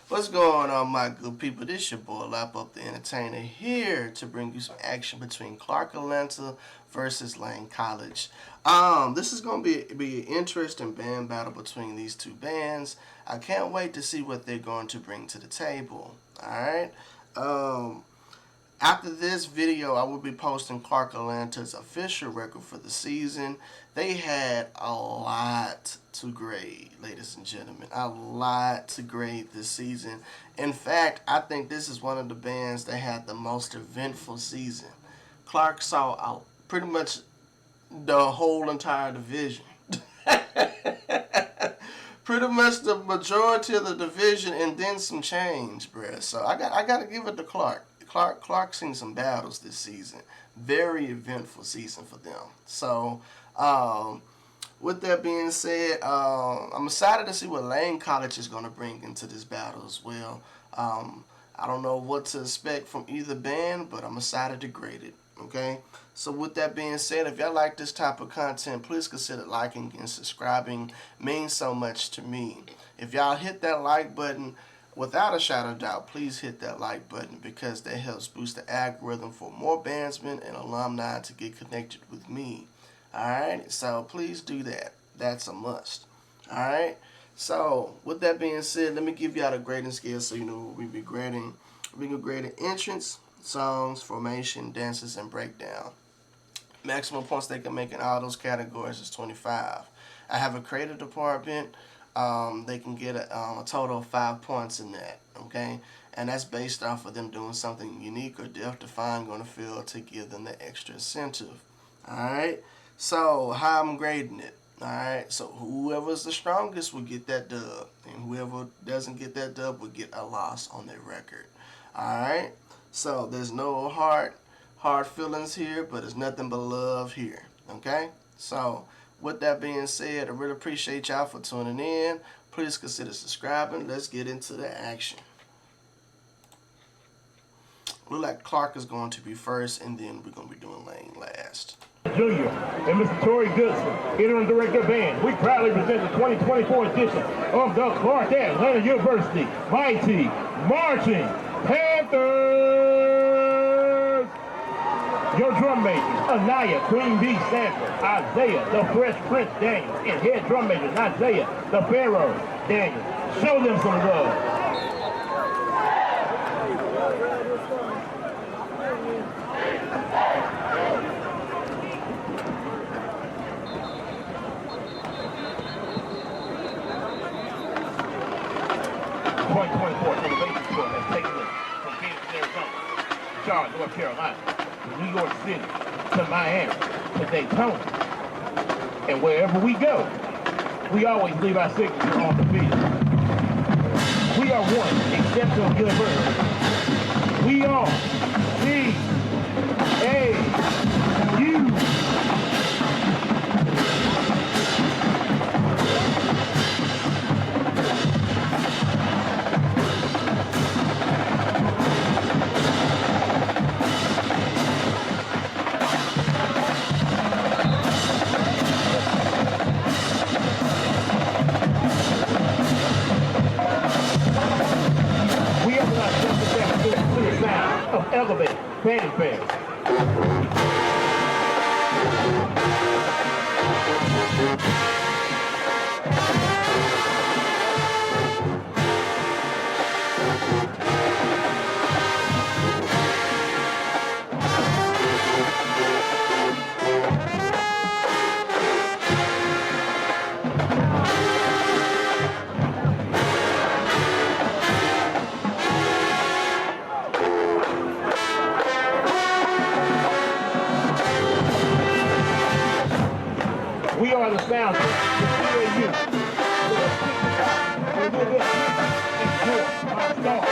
What's going on, my good people? This your boy Lap Up the Entertainer here to bring you some action between Clark Atlanta versus Lane College. This is gonna be an interesting band battle between these two bands. I can't wait to see what they're going to bring to the table. All right. After this video, I will be posting Clark Atlanta's official record for the season. They had a lot to grade, ladies and gentlemen. A lot to grade this season. In fact, I think this is one of the bands that had the most eventful season. Clark saw out pretty much the whole entire division. Pretty much the majority of the division and then some change, bruh. So I got to give it to Clark. Clark seen some battles this season. Very eventful season for them. So, with that being said, I'm excited to see what Lane College is going to bring into this battle as well. I don't know what to expect from either band, but I'm excited to grade it. Okay? So with that being said, if y'all like this type of content, please consider liking and subscribing. It means so much to me. If y'all hit that like button, without a shadow of doubt, please hit that like button because that helps boost the algorithm for more bandsmen and alumni to get connected with me. Alright, so please do that. That's a must. Alright, so with that being said, let me give y'all the grading scale so you know what we be grading. We can grade entrance, songs, formation, dances, and breakdown. Maximum points they can make in all those categories is 25. I have a creative department. They can get a total of 5 points in that, okay? And that's based off of them doing something unique or death-defying on the field to give them the extra incentive, alright? So, how I'm grading it, alright? So, whoever's the strongest will get that dub, and whoever doesn't get that dub will get a loss on their record, alright? So, there's no hard feelings here, but there's nothing but love here, okay? So, with that being said, I really appreciate y'all for tuning in. Please consider subscribing. Let's get into the action. Look like Clark is going to be first, and then we're going to be doing Lane last. Jr. and Mr. Torrey Goodson, interim director band. We proudly present the 2024 edition of the Clark Atlanta University Mighty Marching Panthers. Your drum majors, Anaya, Queen Bee Sanford, Isaiah, the Fresh Prince Daniels, and head drum major, Isaiah, the Pharaoh Daniels. Show them some love. Charlotte, North Carolina, to New York City, to Miami, to Daytona. And wherever we go, we always leave our signature on the field. We are one exceptional university. We are CAU. Elevate, fanfare. We are the sound of the CAU. So let's kick this out. We'll do this. Enjoy my star.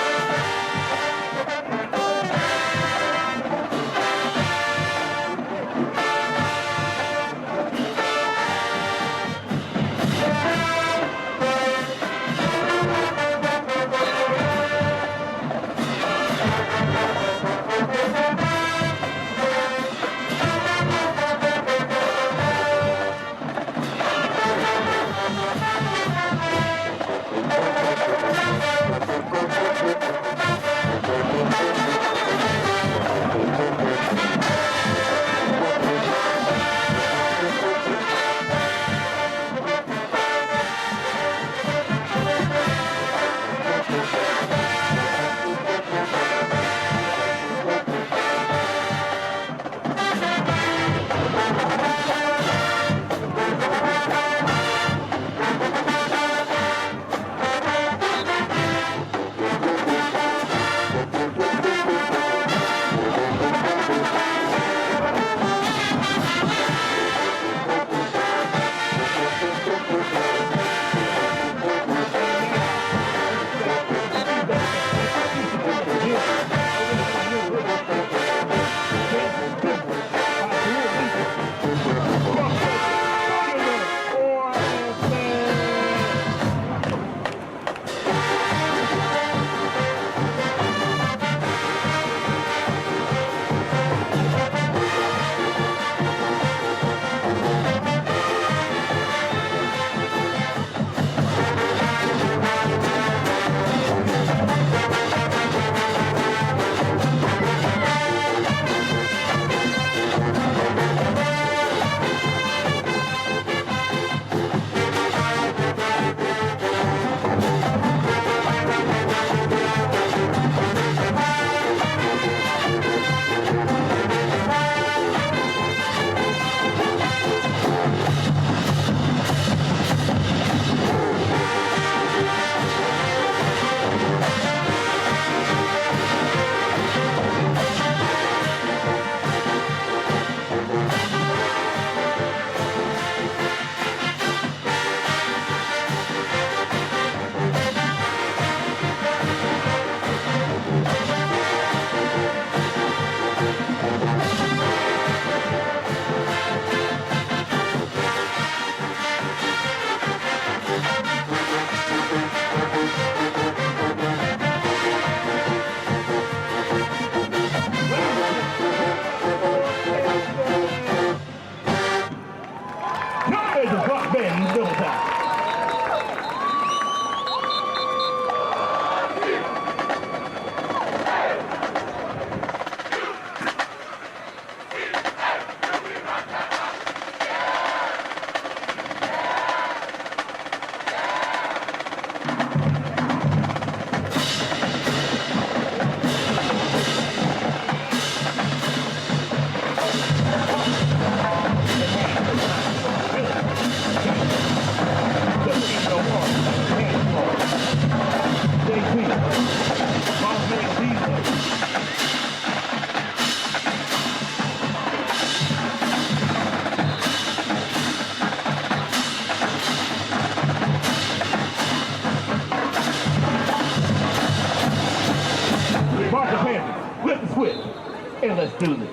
do this.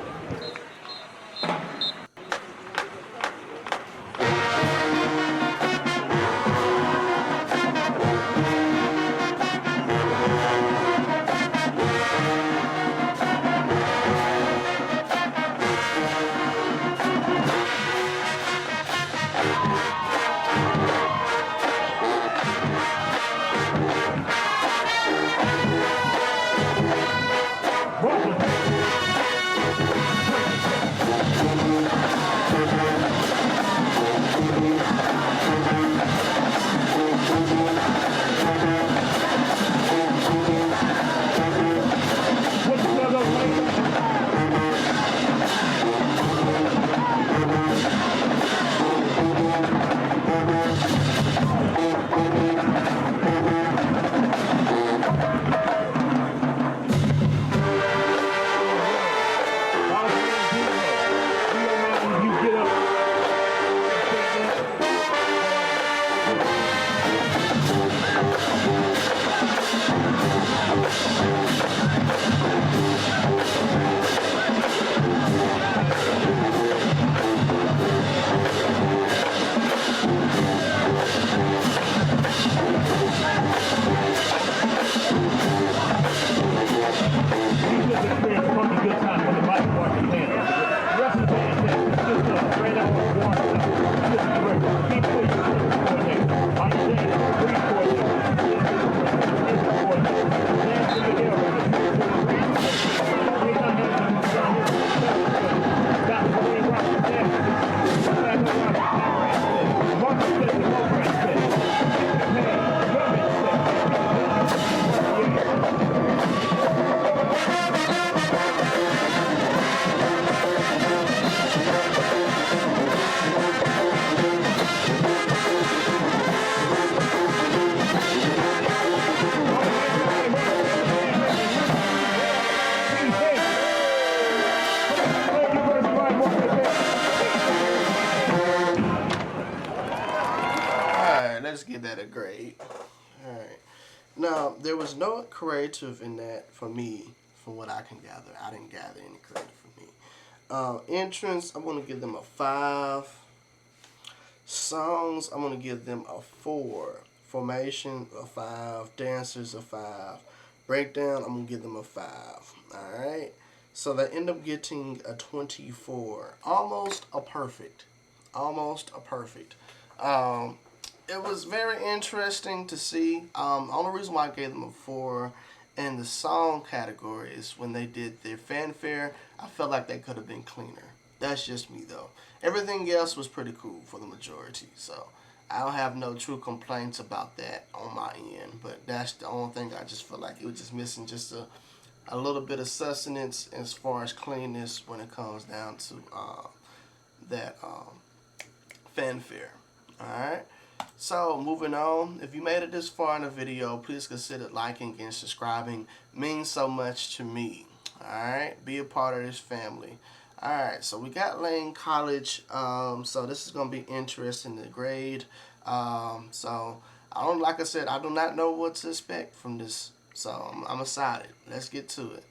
Let's give that a grade. Alright. Now, there was no creative in that for me, from what I can gather. I didn't gather any creative for me. Entrance, I'm going to give them a 5. Songs, I'm going to give them a 4. Formation, a 5. Dancers, a 5. Breakdown, I'm going to give them a 5. Alright. So they end up getting a 24. Almost a perfect. Almost a perfect. It was very interesting to see. Only reason why I gave them a 4 in the song category is when they did their fanfare, I felt like they could have been cleaner. That's just me, though. Everything else was pretty cool for the majority, so I don't have no true complaints about that on my end, but that's the only thing I just feel like it was just missing just a little bit of sustenance as far as cleanness when it comes down to that fanfare. Alright? So, moving on, if you made it this far in the video, please consider liking and subscribing. It means so much to me. Alright? Be a part of this family. Alright, so we got Lane College. So this is going to be interesting to grade. So, like I said, I do not know what to expect from this. So, I'm excited. Let's get to it.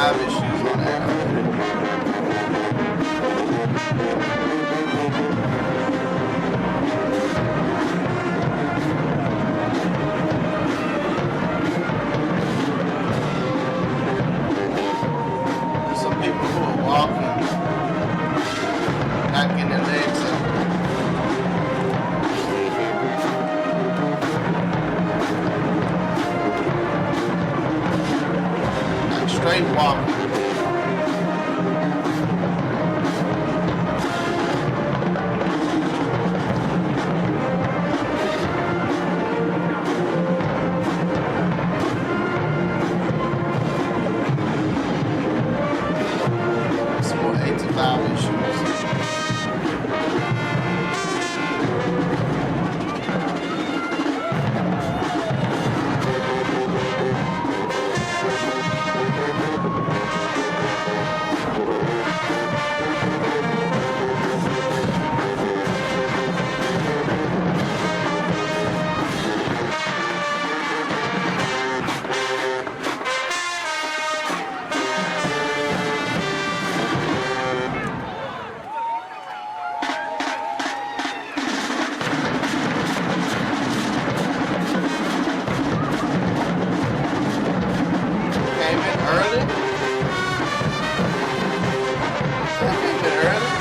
5 issues on that already. There's some people who are walking, not getting their legs up. Like straight walking. Some more 8 to 5 issues. Came in early. Came in early.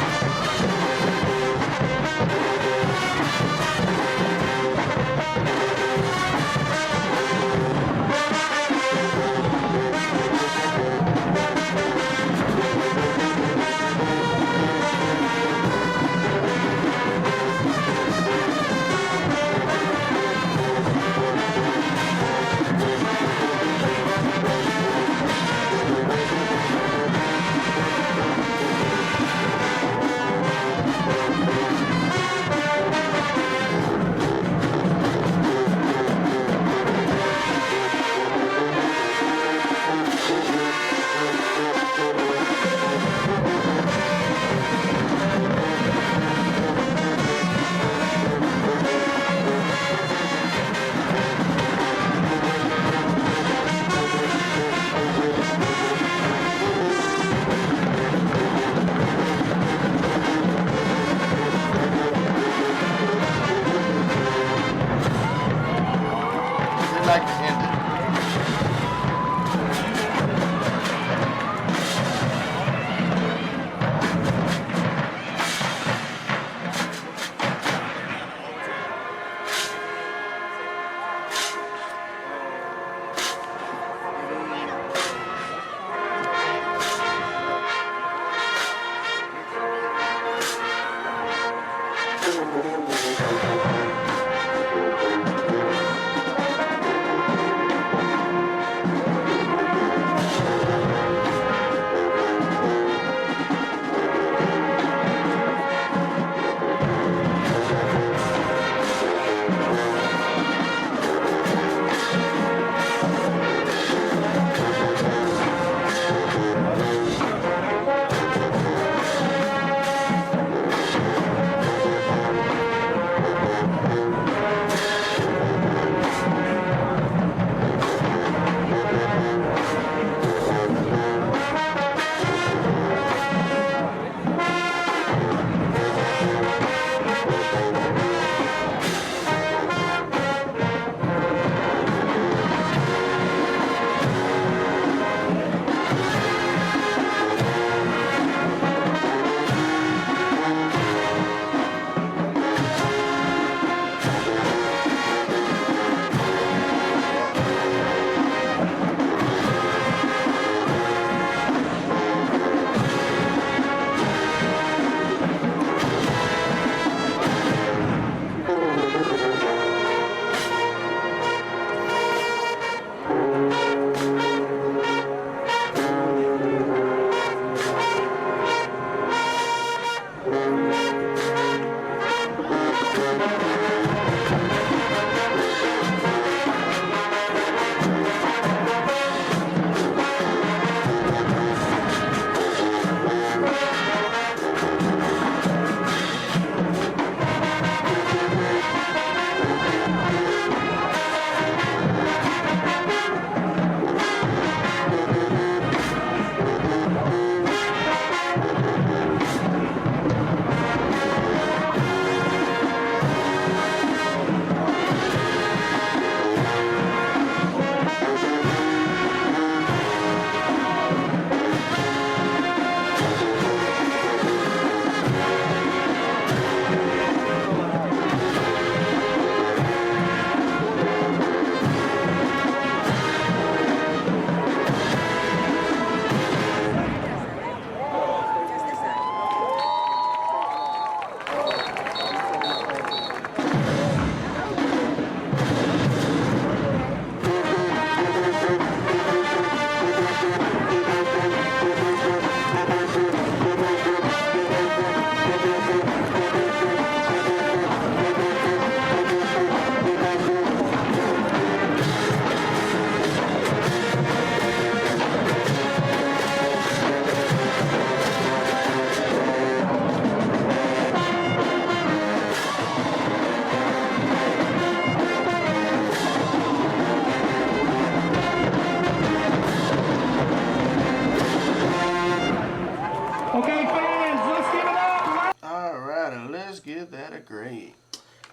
that a grade.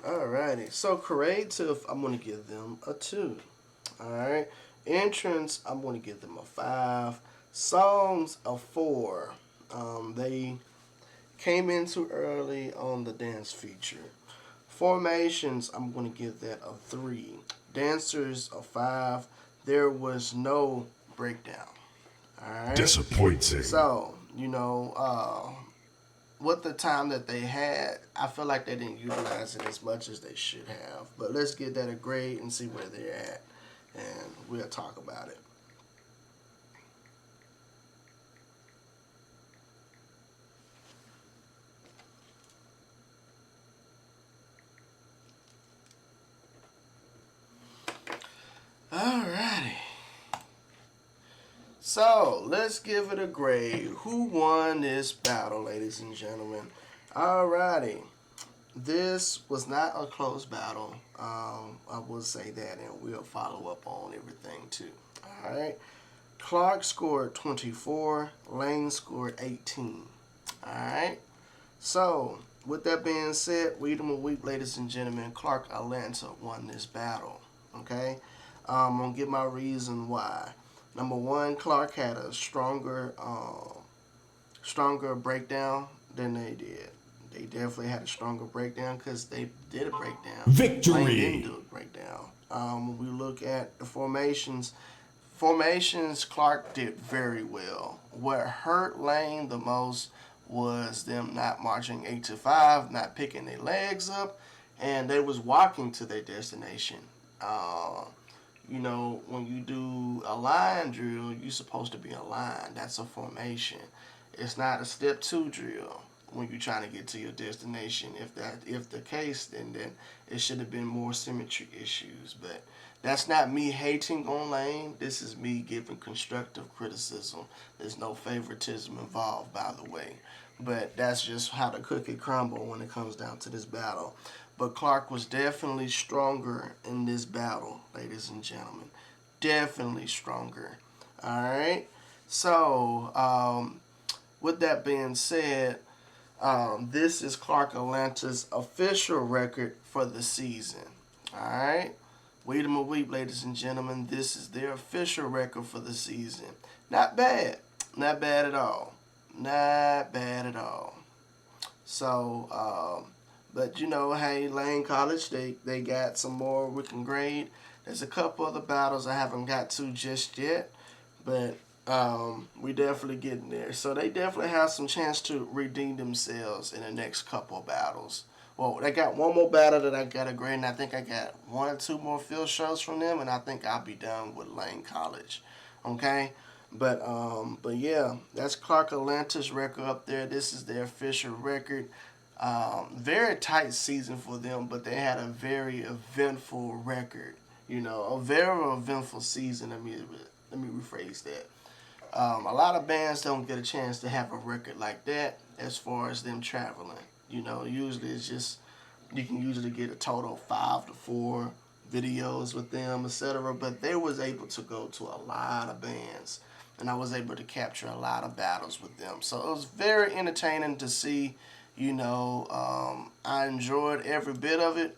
Alrighty. So creative, I'm gonna give them a 2. Alright. Entrance, I'm gonna give them a 5. Songs, a 4. They came in too early on the dance feature. Formations, I'm gonna give that a 3. Dancers, a 5. There was no breakdown. Alright. Disappointing. So, with the time that they had, I feel like they didn't utilize it as much as they should have. But let's get that a grade and see where they're at, and we'll talk about it. Alrighty. So, let's give it a grade. Who won this battle, ladies and gentlemen? Alrighty. This was not a close battle. I will say that, and we'll follow up on everything too. Alright. Clark scored 24. Lane scored 18. Alright. So, with that being said, Weedham a week, ladies and gentlemen. Clark Atlanta won this battle. Okay. I'm going to give my reason why. Number one, Clark had a stronger breakdown than they did. They definitely had a stronger breakdown because they did a breakdown. Victory! Lane didn't do a breakdown. When we look at the formations, Clark did very well. What hurt Lane the most was them not marching 8 to 5, not picking their legs up, and they was walking to their destination. When you do a line drill, you're supposed to be aligned. That's a formation. It's not a step 2 drill when you're trying to get to your destination. If the case, then it should have been more symmetry issues. But that's not me hating on Lane. This is me giving constructive criticism. There's no favoritism involved, by the way. But that's just how the cookie crumble when it comes down to this battle. But Clark was definitely stronger in this battle, ladies and gentlemen. Definitely stronger. Alright? So, with that being said, this is Clark Atlanta's official record for the season. Alright? Weedham a week, ladies and gentlemen. This is their official record for the season. Not bad. Not bad at all. Not bad at all. So, but hey, Lane College, they got some more we can grade. There's a couple other battles I haven't got to just yet, but we definitely getting there. So they definitely have some chance to redeem themselves in the next couple of battles. Well, they got one more battle that I got to grade, and I think I got 1 or 2 more field shows from them, and I think I'll be done with Lane College. Okay? But yeah, that's Clark Atlanta's record up there. This is their official record. Very tight season for them, but they had a very eventful record. A very eventful season. Let me rephrase that. A lot of bands don't get a chance to have a record like that as far as them traveling. Usually it's just, you can usually get a total of 5 to 4 videos with them, etc. But they was able to go to a lot of bands, and I was able to capture a lot of battles with them. So it was very entertaining to see. I enjoyed every bit of it.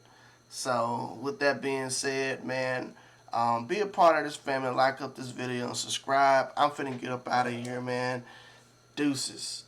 So with that being said, man, be a part of this family. Like up this video and subscribe. I'm finna get up out of here, man. Deuces.